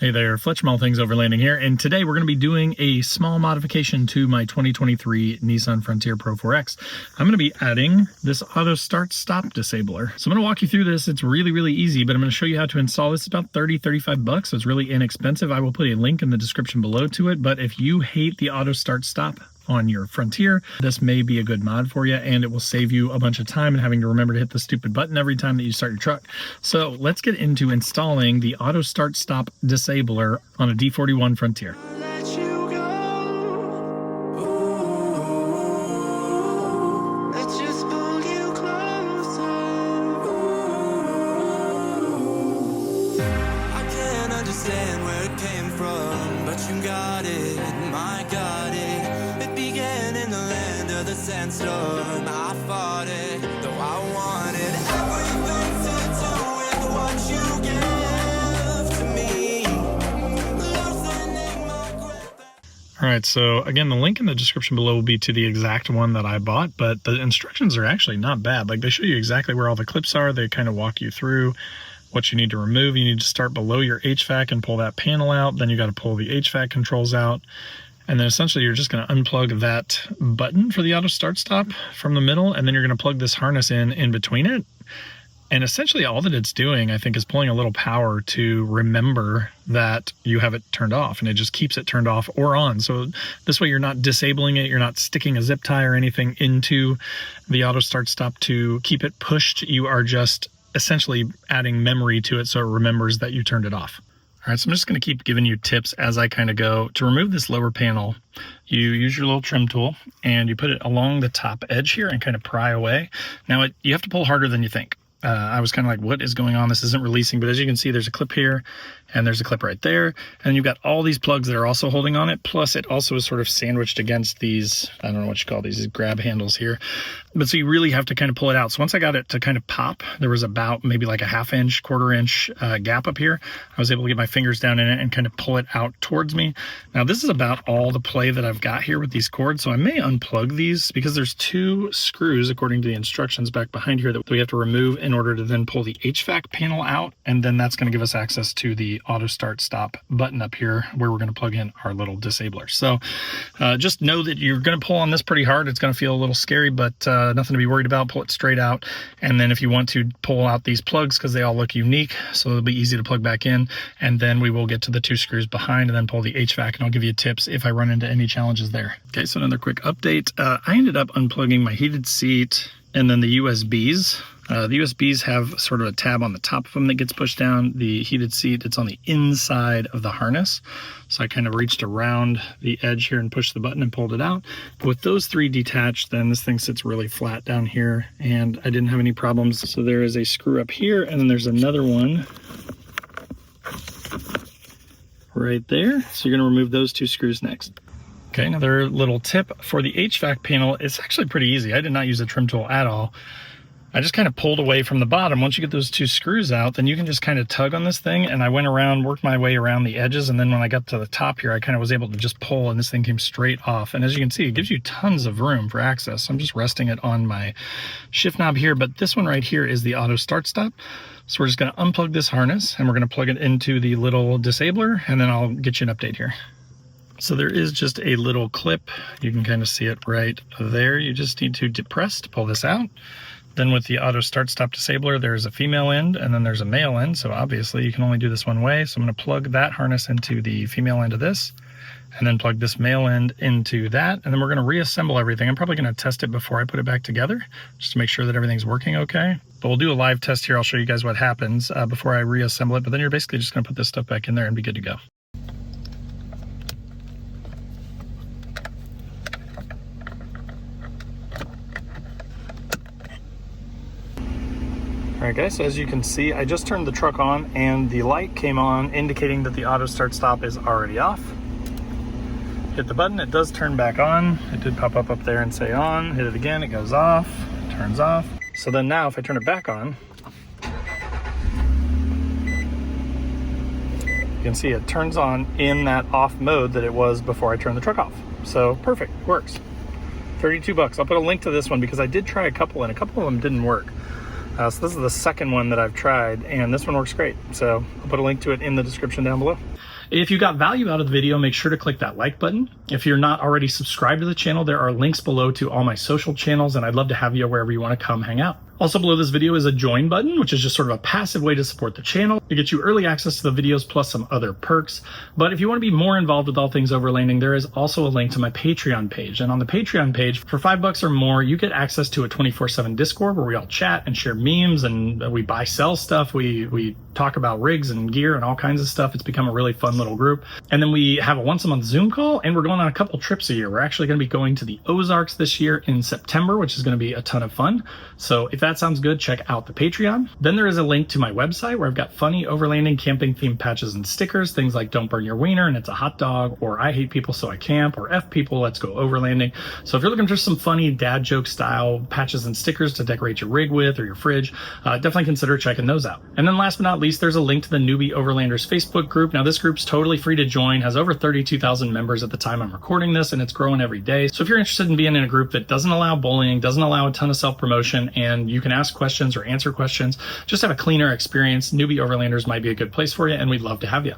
Hey there, Fletch from All Things Overlanding here, and today we're going to be doing a small modification to my 2023 Nissan Frontier Pro 4X. I'm going to be adding this auto start stop disabler. So I'm going to walk you through this. It's really easy, but I'm going to show you how to install this. It's about 30-35 bucks, so it's really inexpensive. I will put a link in the description below to it, but if you hate the auto start stop on your Frontier, this may be a good mod for you, and it will save you a bunch of time and having to remember to hit the stupid button every time that you start your truck. So let's get into installing the auto start stop disabler on a D41 Frontier. Understand where it came from, but you got it, my got it. It began in the land of the sandstorm. I fought it, though I wanted everything to do with what you give to me. Loosening my grip. All right, so again, the link in the description below will be to the exact one that I bought, but the instructions are actually not bad. Like, they show you exactly where all the clips are. They kind of walk you through what you need to remove. You need to start below your HVAC and pull that panel out. Then you got to pull the HVAC controls out. And then essentially you're just going to unplug that button for the auto start stop from the middle. And then you're going to plug this harness in between it. And essentially all that it's doing, I think, is pulling a little power to remember that you have it turned off, and it just keeps it turned off or on. So this way you're not disabling it. You're not sticking a zip tie or anything into the auto start stop to keep it pushed. You are just essentially adding memory to it so it remembers that you turned it off. All right, so I'm just going to keep giving you tips as I kind of go. To remove this lower panel, you use your little trim tool and you put it along the top edge here and kind of pry away. Now, you have to pull harder than you think. I was kind of like, what is going on? This isn't releasing, but as you can see, there's a clip here and there's a clip right there. And you've got all these plugs that are also holding on it. Plus it also is sort of sandwiched against these, I don't know what you call these grab handles here. But so you really have to kind of pull it out. So once I got it to kind of pop, there was about maybe like a ½ quarter-inch gap up here. I was able to get my fingers down in it and kind of pull it out towards me. Now this is about all the play that I've got here with these cords. So I may unplug these because there's 2 screws, according to the instructions back behind here, that we have to remove in order to then pull the HVAC panel out. And then that's going to give us access to the auto start stop button up here where we're going to plug in our little disabler. So just know that you're going to pull on this pretty hard. It's going to feel a little scary, but nothing to be worried about. Pull it straight out. And then if you want to pull out these plugs, because they all look unique, so it'll be easy to plug back in. And then we will get to the 2 screws behind and then pull the HVAC, and I'll give you tips if I run into any challenges there. Okay, so another quick update. I ended up unplugging my heated seat and then the USBs. The USBs have sort of a tab on the top of them that gets pushed down. The heated seat, it's on the inside of the harness. So I kind of reached around the edge here and pushed the button and pulled it out. With those 3 detached, then this thing sits really flat down here, and I didn't have any problems. So there is a screw up here, and then there's another one right there. So you're going to remove those 2 screws next. Okay, another little tip for the HVAC panel. It's actually pretty easy. I did not use a trim tool at all. I just kind of pulled away from the bottom. Once you get those 2 screws out, then you can just kind of tug on this thing. And I went around, worked my way around the edges. And then when I got to the top here, I kind of was able to just pull, and this thing came straight off. And as you can see, it gives you tons of room for access. So I'm just resting it on my shift knob here. But this one right here is the auto start stop. So we're just going to unplug this harness and we're going to plug it into the little disabler, and then I'll get you an update here. So there is just a little clip. You can kind of see it right there. You just need to depress to pull this out. Then with the auto start stop disabler, there's a female end and then there's a male end. So obviously you can only do this one way. So I'm going to plug that harness into the female end of this, and then plug this male end into that. And then we're going to reassemble everything. I'm probably going to test it before I put it back together, just to make sure that everything's working okay. But we'll do a live test here. I'll show you guys what happens before I reassemble it. But then you're basically just going to put this stuff back in there and be good to go. All right guys, so as you can see, I just turned the truck on and the light came on indicating that the auto start stop is already off. Hit the button, it does turn back on. It did pop up there and say on. Hit it again, it goes off, it turns off. So then now if I turn it back on, you can see it turns on in that off mode that it was before I turned the truck off. So perfect, works. $32. I'll put a link to this one because I did try a couple and a couple of them didn't work. So this is the second one that I've tried, and this one works great. So I'll put a link to it in the description down below. If you got value out of the video, make sure to click that like button. If you're not already subscribed to the channel, there are links below to all my social channels, and I'd love to have you wherever you want to come hang out. Also below this video is a join button, which is just sort of a passive way to support the channel. It gets you early access to the videos plus some other perks. But if you want to be more involved with all things overlanding, there is also a link to my Patreon page. And on the Patreon page, for $5 or more, you get access to a 24/7 Discord where we all chat and share memes, and we buy, sell stuff. We talk about rigs and gear and all kinds of stuff. It's become a really fun little group. And then we have a once a month Zoom call, and we're going on a couple trips a year. We're actually going to be going to the Ozarks this year in September, which is going to be a ton of fun. So if that sounds good, check out the Patreon. Then there is a link to my website where I've got funny overlanding camping themed patches and stickers, things like don't burn your wiener and it's a hot dog, or I hate people so I camp, or F people, let's go overlanding. So if you're looking for some funny dad joke style patches and stickers to decorate your rig with or your fridge, definitely consider checking those out. And then last but not least, there's a link to the Newbie Overlanders Facebook group. Now this group's totally free to join, has over 32,000 members at the time I'm recording this, and it's growing every day. So if you're interested in being in a group that doesn't allow bullying, doesn't allow a ton of self-promotion, and you can ask questions or answer questions, just have a cleaner experience, Newbie Overlanders might be a good place for you, and we'd love to have you.